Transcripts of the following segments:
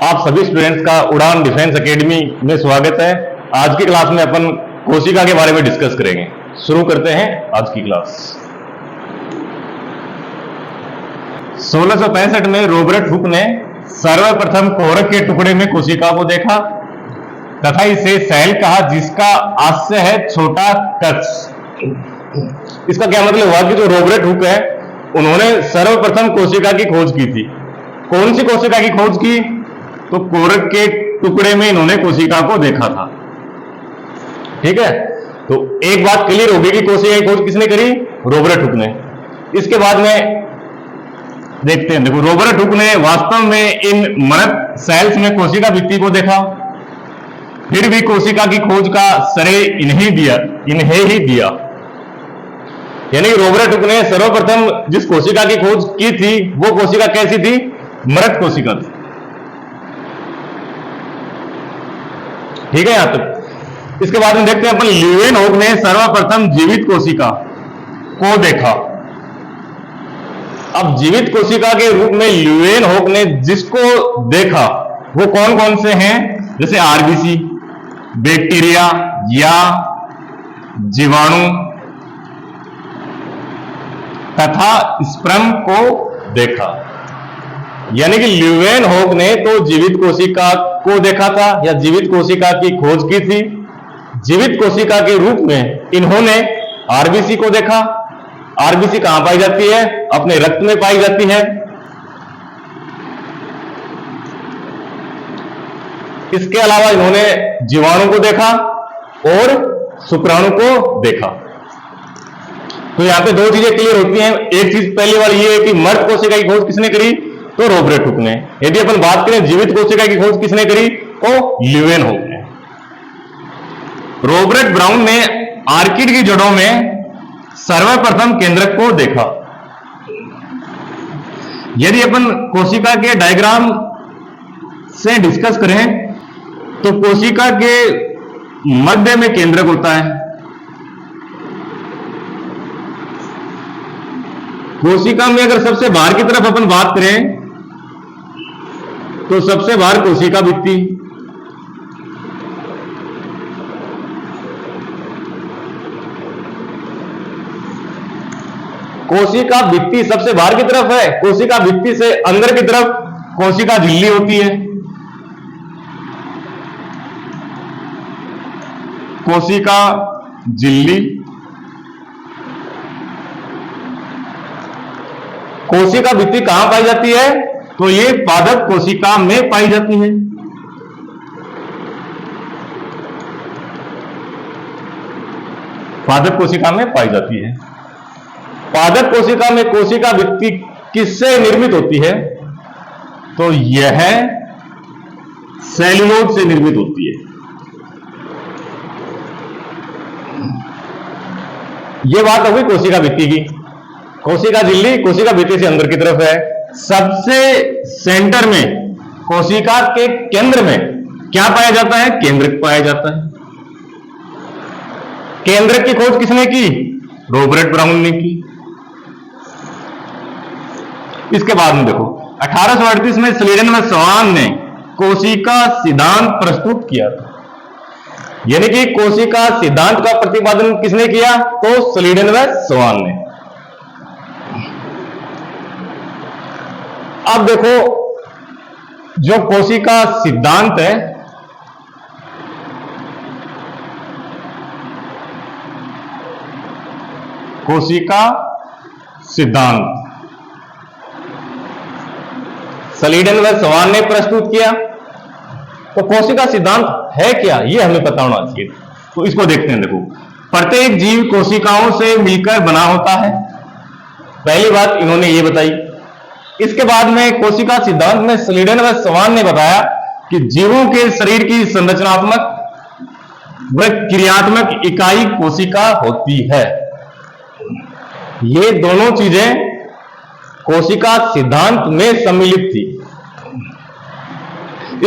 आप सभी स्टूडेंट्स का उड़ान डिफेंस एकेडमी में स्वागत है। आज की क्लास में अपन कोशिका के बारे में डिस्कस करेंगे। शुरू करते हैं आज की क्लास। 1665 में रॉबर्ट हुक ने सर्वप्रथम कोरक के टुकड़े में कोशिका को देखा तथा इसे सेल कहा, जिसका आशय है छोटा कक्ष। इसका क्या मतलब हुआ कि जो रॉबर्ट हुक है उन्होंने सर्वप्रथम कोशिका की खोज की थी। कौन सी कोशिका की खोज की? तो कोरक के टुकड़े में इन्होंने कोशिका को देखा था। ठीक है, तो एक बात क्लियर होगी कि कोशिका की खोज किसने करी? रॉबर्ट हुक ने। इसके बाद में देखते हैं, देखो रॉबर्ट हुक ने वास्तव में इन मृत सेल्स में कोशिका भित्ति को देखा, फिर भी कोशिका की खोज का श्रेय इन्हें ही दिया। यानी रॉबर्ट हुक ने सर्वप्रथम जिस कोशिका की खोज की थी वो कोशिका कैसी थी? मृत कोशिका थी। ठीक है यहां तक। इसके बाद में देखते हैं अपन ल्यूवेनहोक ने सर्वप्रथम जीवित कोशिका को देखा। अब जीवित कोशिका के रूप में ल्यूवेनहोक ने जिसको देखा वो कौन कौन से हैं? जैसे आरबीसी, बैक्टीरिया या जीवाणु तथा स्पर्म को देखा। यानी कि ल्यूवेनहोक ने तो जीवित कोशिका को देखा था या जीवित कोशिका की खोज की थी। जीवित कोशिका के रूप में इन्होंने आरबीसी को देखा। आरबीसी कहां पाई जाती है? अपने रक्त में पाई जाती है। इसके अलावा इन्होंने जीवाणु को देखा और शुक्राणु को देखा। तो यहां पे दो चीजें क्लियर होती हैं। एक चीज पहली वाली ये है कि मृत कोशिका की खोज किसने करी? तो रॉबर्ट हुक ने। यदि अपन बात करें जीवित कोशिका की खोज किसने करी? तो ल्यूवेनहोक ने। रॉबर्ट ब्राउन ने आर्किड की जड़ों में सर्वप्रथम केंद्रक को देखा। यदि अपन कोशिका के डायग्राम से डिस्कस करें तो कोशिका के मध्य में केंद्रक होता है। कोशिका में अगर सबसे बाहर की तरफ अपन बात करें तो सबसे बाहर कोशिका भित्ति, कोशिका भित्ति सबसे बाहर की तरफ है। कोशिका भित्ति से अंदर की तरफ कोशिका झिल्ली होती है। कोशिका झिल्ली, कोशिका भित्ति कहां पाई जाती है? तो ये पादप कोशिका में पाई जाती है। पादप कोशिका में पाई जाती है। पादप कोशिका में कोशिका भित्ति किससे निर्मित होती है? तो यह सेल्यूलोज से निर्मित होती है। यह बात होगी कोशिका भित्ति की। कोशिका झिल्ली कोशिका भित्ति से अंदर की तरफ है। सबसे सेंटर में कोशिका के केंद्र में क्या पाया जाता है? केंद्रक पाया जाता है। केंद्रक की खोज किसने की? रॉबर्ट ब्राउन ने की। इसके बाद में देखो 1838 में स्वीडन में स्वान ने कोशिका सिद्धांत प्रस्तुत किया था। यानी कि कोशिका सिद्धांत का प्रतिपादन किसने किया? तो स्वीडन में स्वान ने। अब देखो जो कोशिका सिद्धांत है कोशिका सिद्धांत स्वीडन व स्वान ने प्रस्तुत किया। तो कोशिका सिद्धांत है क्या, ये हमें पता होना चाहिए। तो इसको देखते हैं। देखो प्रत्येक जीव कोशिकाओं से मिलकर बना होता है। पहली बात इन्होंने ये बताई। इसके बाद में कोशिका सिद्धांत में स्वीडन व स्वान ने बताया कि जीवों के शरीर की संरचनात्मक व क्रियात्मक इकाई कोशिका होती है। ये दोनों चीजें कोशिका सिद्धांत में सम्मिलित थी।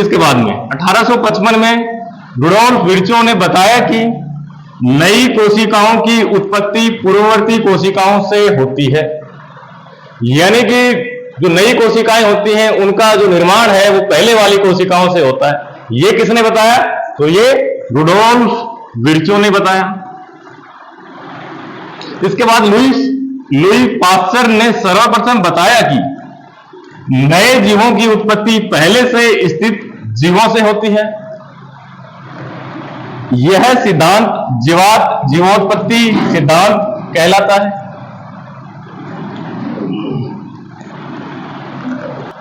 इसके बाद में 1855 में रुडोल्फ विर्चो ने बताया कि नई कोशिकाओं की उत्पत्ति पूर्ववर्ती कोशिकाओं से होती है। यानी कि जो नई कोशिकाएं होती हैं उनका जो निर्माण है वो पहले वाली कोशिकाओं से होता है। ये किसने बताया? तो ये रुडोल्फ विर्चो ने बताया। इसके बाद लुई पास्चर ने सर्वप्रथम बताया कि नए जीवों की उत्पत्ति पहले से स्थित जीवों से होती है। यह सिद्धांत जीवोत्पत्ति सिद्धांत कहलाता है।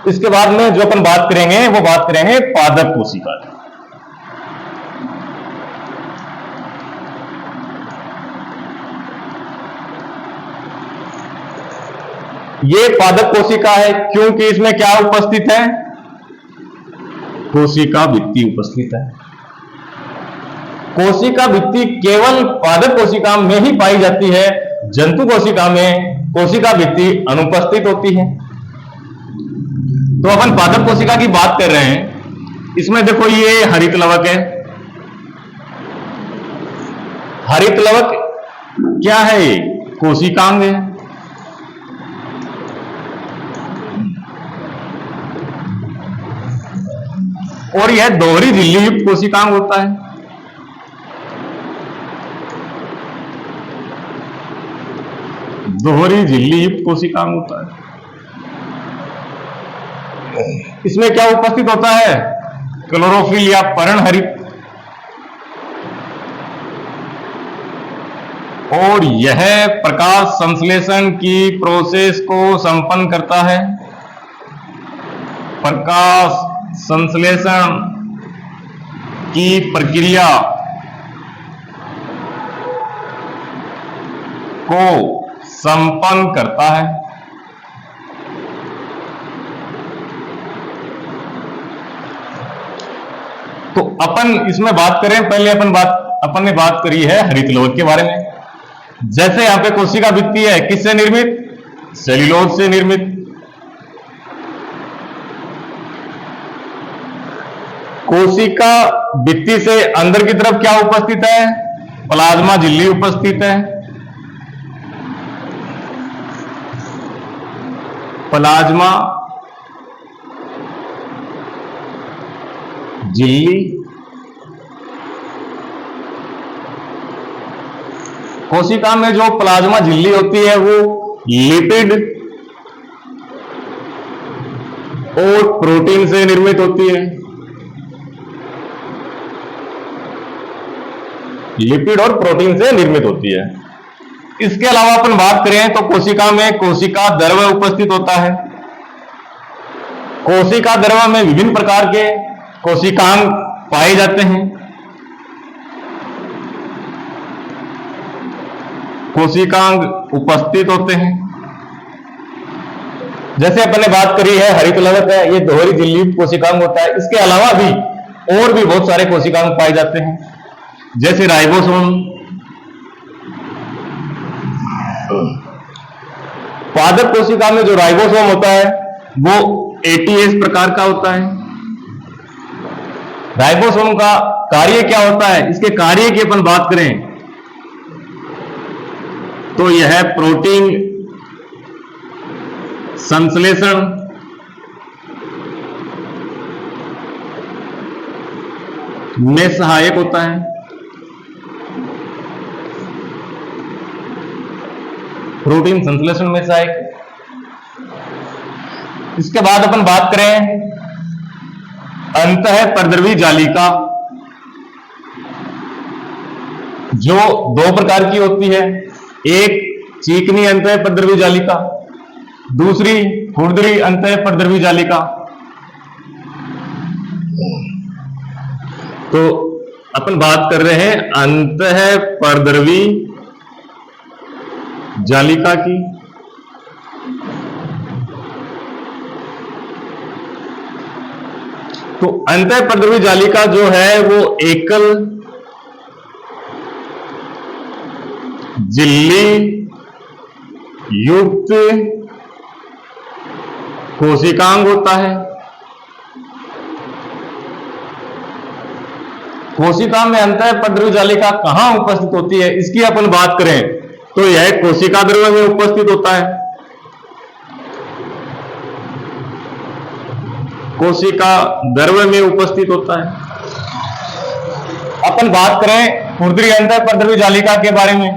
इसके बाद में जो अपन बात करेंगे वो बात करेंगे पादप कोशिका की। ये पादप कोशिका है क्योंकि इसमें क्या उपस्थित है? कोशिका भित्ति उपस्थित है। कोशिका भित्ति केवल पादप कोशिका में ही पाई जाती है, जंतु कोशिका में कोशिका भित्ति अनुपस्थित होती है। तो अपन पादप कोशिका की बात कर रहे हैं। इसमें देखो ये हरित लवक है। हरित लवक क्या है? ये कोशिकांग है। और यह दोहरी झिल्ली युक्त कोशिकांग होता है। दोहरी झिल्ली युक्त कोशिकांग होता है। इसमें क्या उपस्थित होता है? क्लोरोफिल या पर्णहरित। और यह प्रकाश संश्लेषण की प्रोसेस को संपन्न करता है। प्रकाश संश्लेषण की प्रक्रिया को संपन्न करता है। तो अपन इसमें बात करें, पहले अपन ने बात करी है हरित लवक के बारे में। जैसे यहां पे कोशिका भित्ति है, किससे निर्मित? सेल्यूलोज से निर्मित। कोशिका भित्ति से अंदर की तरफ क्या उपस्थित है? प्लाज्मा झिल्ली उपस्थित है। प्लाज्मा झिल्ली। कोशिका में जो प्लाज्मा झिल्ली होती है वो लिपिड और प्रोटीन से निर्मित होती है। लिपिड और प्रोटीन से निर्मित होती है। इसके अलावा अपन बात करें तो कोशिका में कोशिका द्रव्य उपस्थित होता है। कोशिका द्रव्य में विभिन्न प्रकार के कोशिकांग पाए जाते हैं। कोशिकांग उपस्थित होते हैं। जैसे अपन ने बात करी है हरित लवक है, ये दोहरी झिल्ली युक्त कोशिकांग होता है। इसके अलावा भी और भी बहुत सारे कोशिकांग पाए जाते हैं, जैसे राइबोसोम। पादप कोशिका में जो राइबोसोम होता है वो एटीएस प्रकार का होता है। राइबोसोम का कार्य क्या होता है? इसके कार्य की अपन बात करें तो यह प्रोटीन संश्लेषण में सहायक होता है। प्रोटीन संश्लेषण में सहायक। इसके बाद अपन बात करें अंतःपरद्रवी जालिका, जो दो प्रकार की होती है। एक चिकनी अंतःपरद्रवी जालिका, दूसरी खुरदरी अंतःपरद्रवी जालिका। तो अपन बात कर रहे हैं अंतःपरद्रवी जालिका की। तो अंतःपरद्रवी जालिका जो है वो एकल झिल्ली युक्त कोशिकांग होता है। कोशिका में अंतःपरद्रवी जालिका कहां उपस्थित होती है, इसकी अपन बात करें तो यह कोशिका द्रव्य में उपस्थित होता है। कोशिका गर्भ में उपस्थित होता है। अपन बात करें खुरदरी अंतःपरद्रव्य जालिका के बारे में,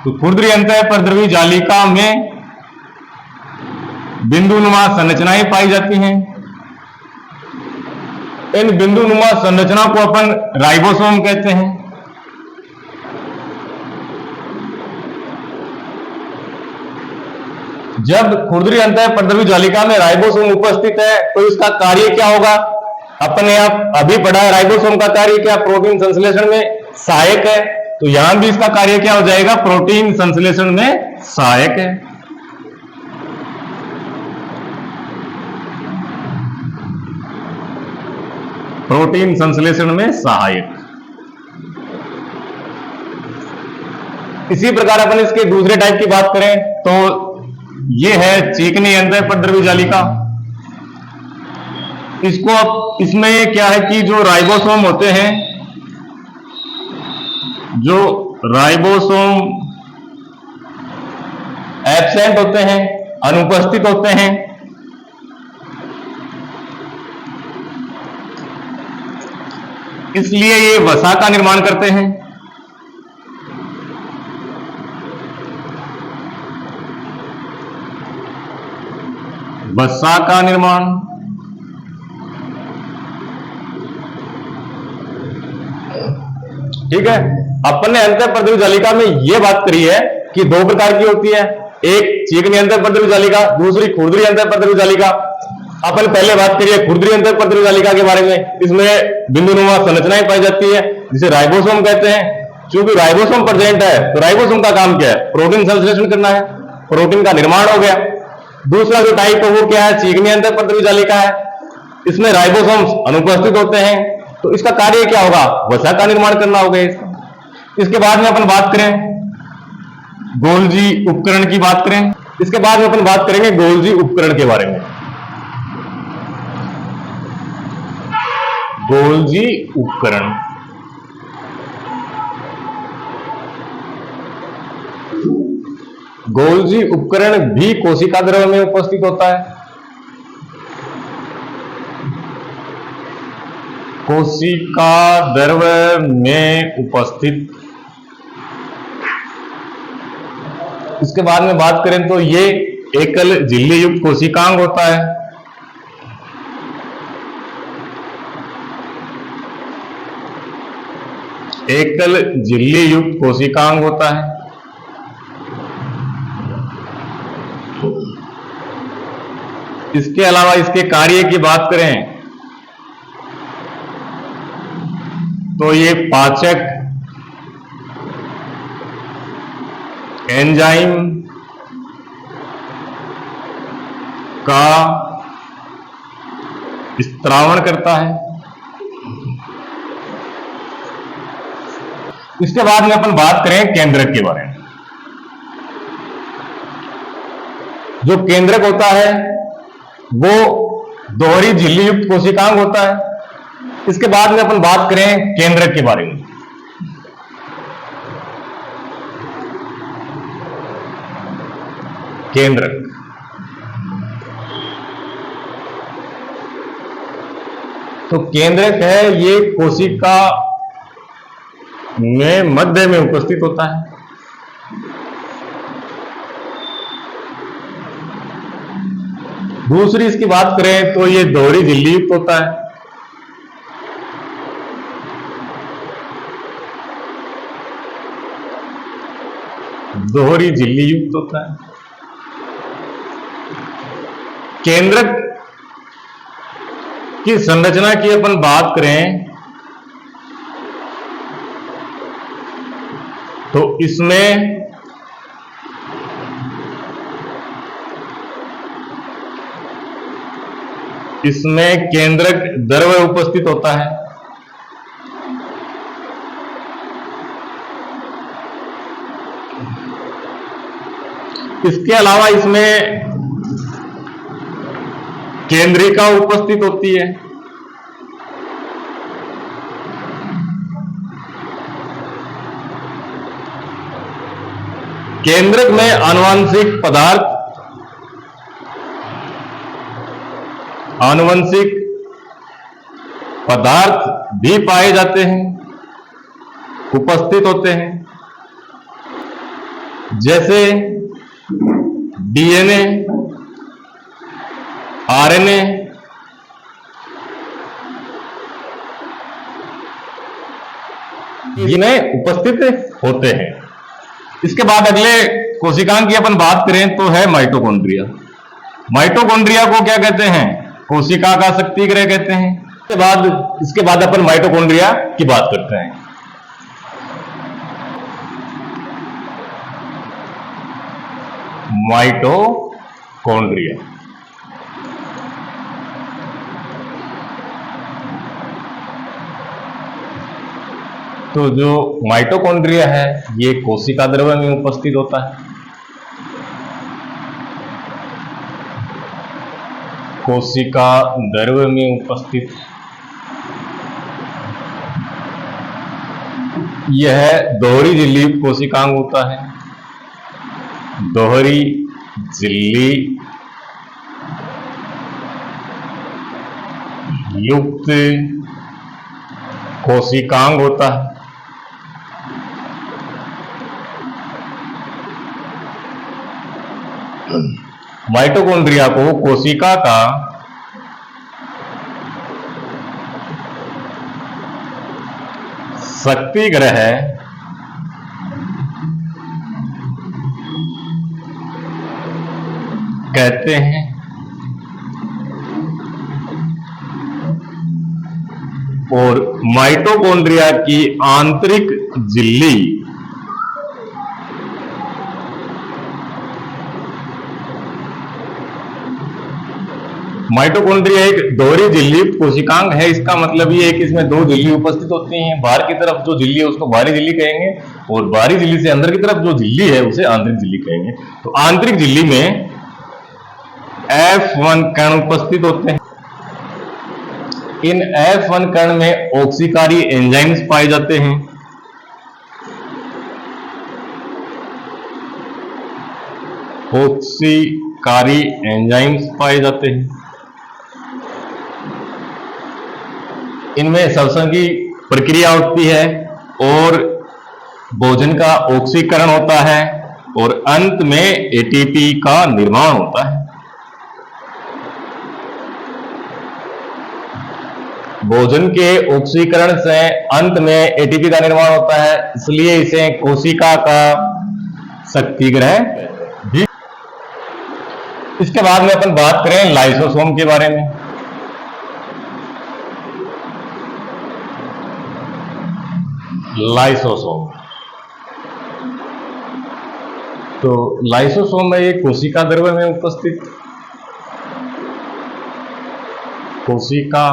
तो खुरदरी अंतःपरद्रव्य जालिका में बिंदुनुमा संरचनाएं पाई जाती हैं। इन बिंदुनुमा संरचना को अपन राइबोसोम कहते हैं। जब खुरदरी अंतःपरद्रव्य जालिका में राइबोसोम उपस्थित है तो इसका कार्य क्या होगा? अपने आप अभी पढ़ा है, राइबोसोम का कार्य क्या? प्रोटीन संश्लेषण में सहायक है। तो यहां भी इसका कार्य क्या हो जाएगा? प्रोटीन संश्लेषण में सहायक है। प्रोटीन संश्लेषण में सहायक। इसी प्रकार अपन इसके दूसरे टाइप की बात करें तो ये है चिकनी अंतःपरद्रव्य जालिका। इसमें क्या है कि जो राइबोसोम होते हैं, जो राइबोसोम एब्सेंट होते हैं, अनुपस्थित होते हैं। इसलिए ये वसा का निर्माण करते हैं। वसा का निर्माण। ठीक है, अपन ने अंतःपरद्रव्य जालिका में यह बात करी है कि दो प्रकार की होती है, एक चिकनी अंतःपरद्रव्य जालिका, दूसरी खुरदरी अंतःपरद्रव्य जालिका। अपन पहले बात करिए खुरदरी अंतःपरद्रव्य जालिका के बारे में। इसमें बिंदुनुमा संरचनाएं पाई जाती है जिसे राइबोसोम कहते हैं। चूंकि राइबोसोम प्रेजेंट है तो राइबोसोम का काम क्या है? प्रोटीन संश्लेषण करना है, प्रोटीन का निर्माण हो गया। दूसरा जो टाइप है वो क्या है? चिकनी अंतःपरद्रव्य जालिका है। इसमें राइबोसोम्स अनुपस्थित होते हैं, तो इसका कार्य क्या होगा? वसा का निर्माण करना होगा इसका। इसके बाद में अपन बात करें गोल्जी उपकरण की बात करें। इसके बाद में अपन बात करेंगे गोल्जी उपकरण के बारे में। गोल्जी उपकरण। गोल्जी उपकरण भी कोशिका द्रव्य में उपस्थित होता है। कोशिका द्रव्य में उपस्थित। इसके बाद में बात करें तो ये एकल झिल्ली युक्त कोशिकांग होता है। एकल झिल्ली युक्त कोशिकांग होता है। इसके अलावा इसके कार्य की बात करें तो ये पाचक, एंजाइम का स्त्रावण करता है। इसके बाद में अपन बात करें केंद्रक के बारे में। जो केंद्रक होता है वो दोहरी झिल्ली युक्त कोशिकांग होता है। इसके बाद में अपन बात करें केंद्रक के बारे में। केंद्रक तो केंद्रक है ये कोशिका में मध्य में उपस्थित होता है। दूसरी इसकी बात करें तो ये दोहरी झिल्ली युक्त होता है। दोहरी झिल्ली युक्त होता है। केंद्रक की संरचना की अपन बात करें तो इसमें केंद्रक द्रव्य उपस्थित होता है। इसके अलावा इसमें केंद्रिका उपस्थित होती है। केंद्रक में आनुवंशिक पदार्थ भी पाए जाते हैं, उपस्थित होते हैं, जैसे डीएनए, आरएनए, इनमें उपस्थित होते हैं। इसके बाद अगले कोशिकांग की अपन बात करें तो है माइटोकॉन्ड्रिया। माइटोकॉन्ड्रिया को क्या कहते हैं? कोशिका का शक्ति गृह कहते हैं। इसके बाद अपन माइटोकॉन्ड्रिया की बात करते हैं। माइटोकॉन्ड्रिया तो जो माइटोकॉन्ड्रिया है ये कोशिका द्रव्य में उपस्थित होता है। कोशिका द्रव्य में उपस्थित यह दोहरी झिल्ली कोशिकांग होता है। दोहरी झिल्ली युक्त कोशिकांग होता है। माइटोकॉन्ड्रिया को कोशिका का शक्ति गृह कहते हैं। और माइटोकॉन्ड्रिया की आंतरिक झिल्ली माइटोकॉन्ड्रिया एक दोहरी झिल्ली कोशिकांग है। इसका मतलब ये है कि इसमें दो झिल्ली उपस्थित होती हैं। बाहर की तरफ जो झिल्ली है उसको बाहरी झिल्ली कहेंगे और बाहरी झिल्ली से अंदर की तरफ जो झिल्ली है उसे आंतरिक झिल्ली कहेंगे। तो आंतरिक झिल्ली में F1 कण उपस्थित होते हैं। इन F1 कण में ऑक्सीकारी एंजाइम्स पाए जाते हैं। ऑक्सीकारी एंजाइम्स पाए जाते हैं। इनमें श्वसन की प्रक्रिया होती है और भोजन का ऑक्सीकरण होता है और अंत में एटीपी का निर्माण होता है। भोजन के ऑक्सीकरण से अंत में एटीपी का निर्माण होता है, इसलिए इसे कोशिका का शक्ति गृह भी। इसके बाद में अपन बात करें लाइसोसोम के बारे में। लाइसोसोम तो लाइसोसोम में एक कोशिका द्रव्य में उपस्थित कोशिका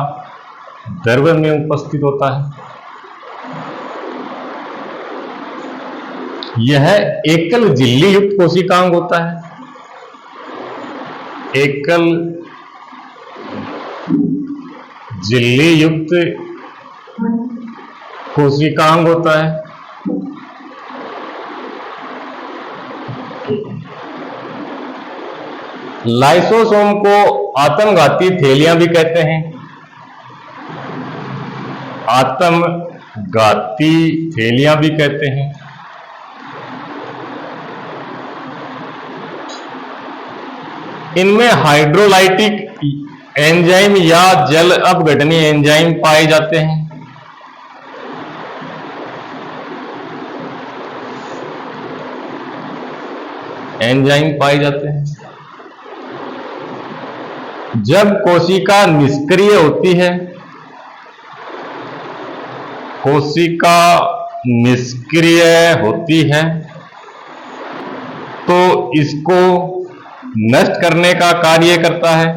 द्रव्य में उपस्थित होता है। यह एकल झिल्ली युक्त कोशिकांग होता है। एकल झिल्ली युक्त कोशिकांग होता है। लाइसोसोम को आत्मघाती थैलियां भी कहते हैं। आत्मघाती थैलियां भी कहते हैं। इनमें हाइड्रोलाइटिक एंजाइम या जल अपघटनीय एंजाइम पाए जाते हैं। एंजाइम पाए जाते हैं। जब कोशिका निष्क्रिय होती है, कोशिका निष्क्रिय होती है तो इसको नष्ट करने का कार्य करता है।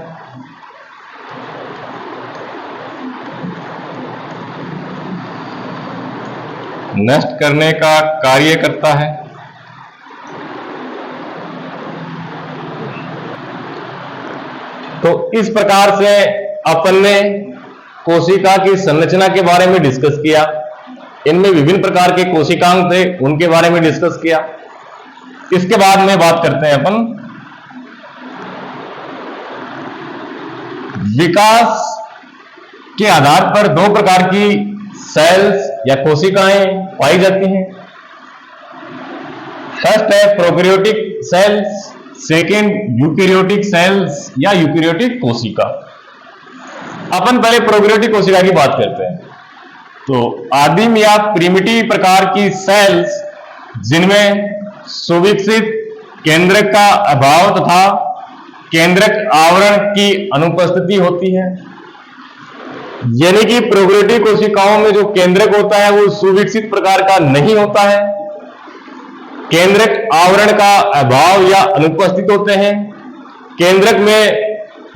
नष्ट करने का कार्य करता है। तो इस प्रकार से अपन ने कोशिका की संरचना के बारे में डिस्कस किया। इनमें विभिन्न प्रकार के कोशिकांग थे, उनके बारे में डिस्कस किया। इसके बाद में बात करते हैं अपन विकास के आधार पर दो प्रकार की सेल्स या कोशिकाएं पाई जाती हैं। फर्स्ट है prokaryotic cells, second eukaryotic cells या यूकैरियोटिक कोशिका। अपन पहले प्रोकैरियोटिक कोशिका की बात करते हैं। तो आदिम या प्रिमिटिव प्रकार की सेल्स जिनमें सुविकसित केंद्रक का अभाव तथा केंद्रक आवरण की अनुपस्थिति होती है। यानी कि प्रोकैरियोटिक कोशिकाओं में जो केंद्रक होता है वो सुविकसित प्रकार का नहीं होता है, केंद्रक आवरण का अभाव या अनुपस्थित होते हैं। केंद्रक में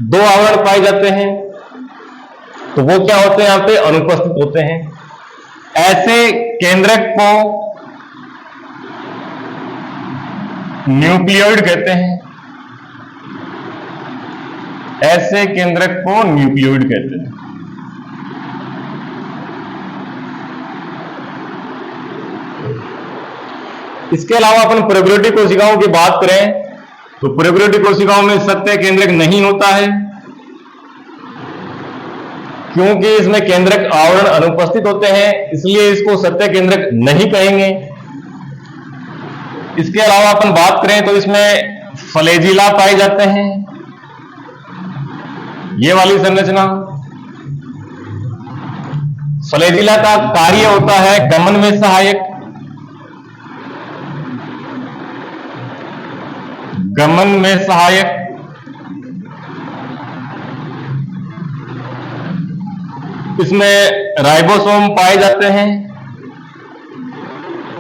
दो आवरण पाए जाते हैं, तो वो क्या होते हैं, यहां पे अनुपस्थित होते हैं। ऐसे केंद्रक को न्यूक्लियोइड कहते हैं। ऐसे केंद्रक को न्यूक्लियोइड कहते हैं। इसके अलावा अपन प्रोकैरियोटिक कोशिकाओं की बात करें तो प्रोकैरियोटिक कोशिकाओं में सत्य केंद्रक नहीं होता है, क्योंकि इसमें केंद्रक आवरण अनुपस्थित होते हैं, इसलिए इसको सत्य केंद्रक नहीं कहेंगे। इसके अलावा अपन बात करें तो इसमें फ्लैजिला पाए जाते हैं। ये वाली संरचना, फ्लैजिला का कार्य होता है गमन में सहायक। गमन में सहायक इसमें राइबोसोम पाए जाते हैं।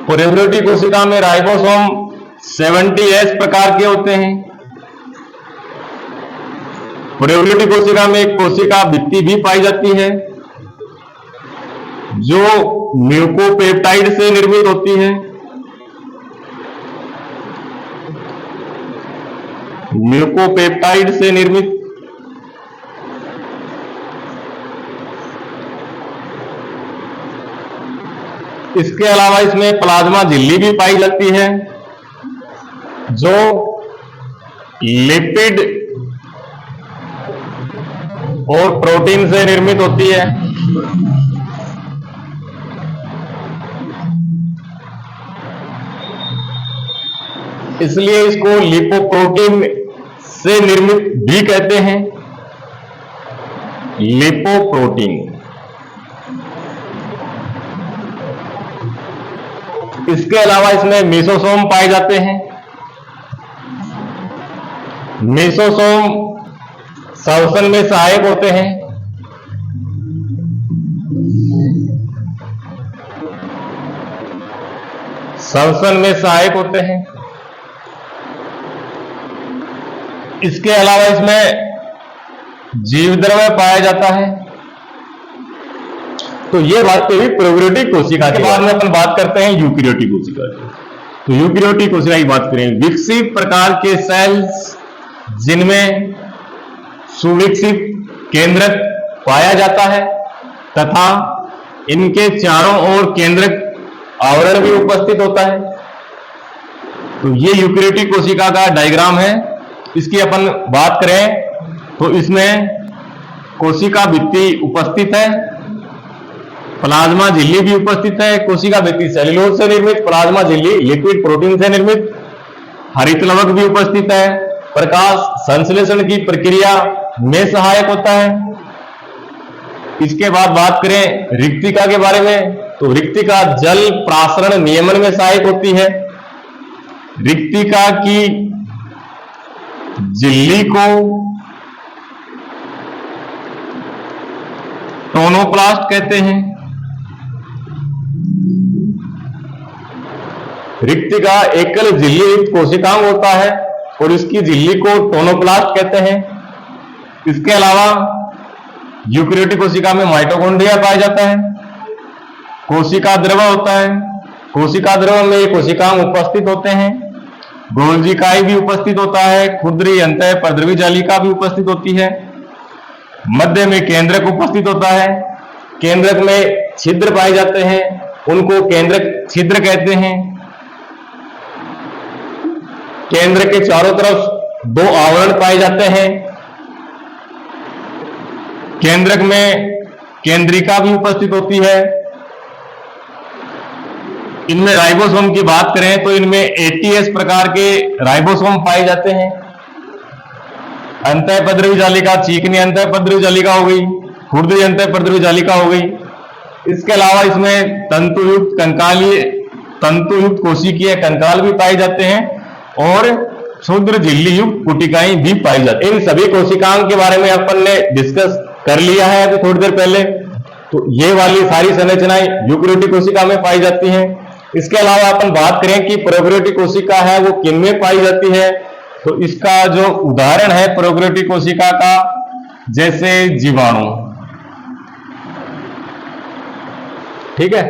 प्रोकैरियोटिक कोशिका में राइबोसोम 70S प्रकार के होते हैं। प्रोकैरियोटिक कोशिका में एक कोशिका भित्ति भी पाई जाती है जो म्यूकोपेप्टाइड से निर्मित होती है। म्यूकोपेप्टाइड से निर्मित इसके अलावा इसमें प्लाज्मा झिल्ली भी पाई जाती है जो लिपिड और प्रोटीन से निर्मित होती है। इसलिए इसको लिपोप्रोटीन से निर्मित भी कहते हैं, लिपोप्रोटीन। इसके अलावा इसमें मेसोसोम पाए जाते हैं। मेसोसोम श्वसन में सहायक होते हैं। श्वसन में सहायक होते हैं। इसके अलावा इसमें जीवद्रव्य पाया जाता है। तो ये बात हुई प्रोकैरियोटिक कोशिका के बाद में अपन बात करते हैं यूकैरियोटिक कोशिका की। तो यूकैरियोटिक कोशिका की बात करें, विकसित प्रकार के सेल्स जिनमें सुविकसित केंद्रक पाया जाता है तथा इनके चारों ओर केंद्रक आवरण भी उपस्थित होता है। तो ये यूकैरियोटिक कोशिका का डायग्राम है। इसकी अपन बात करें तो इसमें कोशिका भित्ति उपस्थित है, प्लाज्मा झिल्ली भी उपस्थित है। कोशिका भित्ति सेल्यूलोज से निर्मित, प्लाज्मा झिल्ली लिपिड प्रोटीन से निर्मित, हरितलवक भी उपस्थित है। प्रकाश संश्लेषण की प्रक्रिया में सहायक होता है। इसके बाद बात करें रिक्तिका के बारे में, तो रिक्तिका जल प्रासरण नियमन में सहायक होती है। रिक्तिका की झिल्ली को टोनोप्लास्ट कहते हैं। रिक्तिका एकल झिल्ली युक्त कोशिकांग होता है और इसकी झिल्ली को टोनोप्लास्ट कहते हैं। इसके अलावा यूकैरियोटिक कोशिका में माइटोकॉन्ड्रिया पाया जाता है। कोशिका द्रव होता है। कोशिका द्रव में कोशिकांग उपस्थित होते हैं। गोल्जिकाई भी उपस्थित होता है। खुदरी अंतः परद्रवी जालिका भी उपस्थित होती है। मध्य में केंद्रक उपस्थित होता है। केंद्रक में छिद्र पाए जाते हैं, उनको केंद्रक छिद्र कहते हैं। केंद्र के चारों तरफ दो आवरण पाए जाते हैं। केंद्रक में केंद्रिका भी उपस्थित होती है। इनमें राइबोसोम की बात करें तो इनमें एटीएस प्रकार के राइबोसोम पाए जाते हैं। अंतःपद्रवी जालिका, चीकनी अंतःपद्रवी जालिका हो गई, खुरदरी अंतःपद्रवी जालिका हो गई। इसके अलावा इसमें तंतुयुक्त कोशिकीय कंकाल भी पाए जाते हैं और क्षुद्र झिल्ली युक्त कुटिकाएं भी पाई जाती हैं। इन सभी कोशिकाओं के बारे में अपन ने डिस्कस कर लिया है अभी थोड़ी देर पहले। तो ये वाली सारी संरचनाएं यूकेरियोटिक कोशिका में पाई जाती हैं। इसके अलावा अपन बात करें कि प्रोकैरियोटिक कोशिका है वो किन में पाई जाती है, तो इसका जो उदाहरण है प्रोकैरियोटिक कोशिका का, जैसे जीवाणु, ठीक है।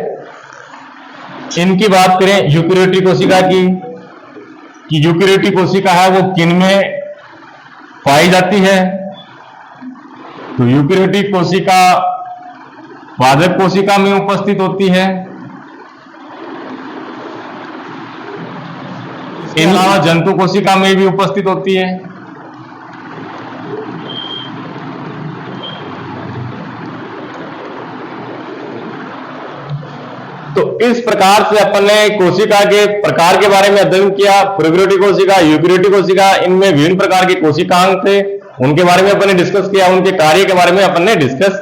इनकी बात करें यूकेरियोटिक कोशिका की, कि यूकेरियोटिक कोशिका है वो किन में पाई जाती है, तो यूकेरियोटिक कोशिका पादप कोशिका में उपस्थित होती है। इसके अलावा जंतु कोशिका में भी उपस्थित होती है। तो इस प्रकार से अपन ने कोशिका के प्रकार के बारे में अध्ययन किया। प्रोकैरियोटिक कोशिका, यूकेरियोटिक कोशिका, इनमें विभिन्न प्रकार के कोशिकांग थे, उनके बारे में अपन ने डिस्कस किया। उनके कार्य के बारे में अपन ने डिस्कस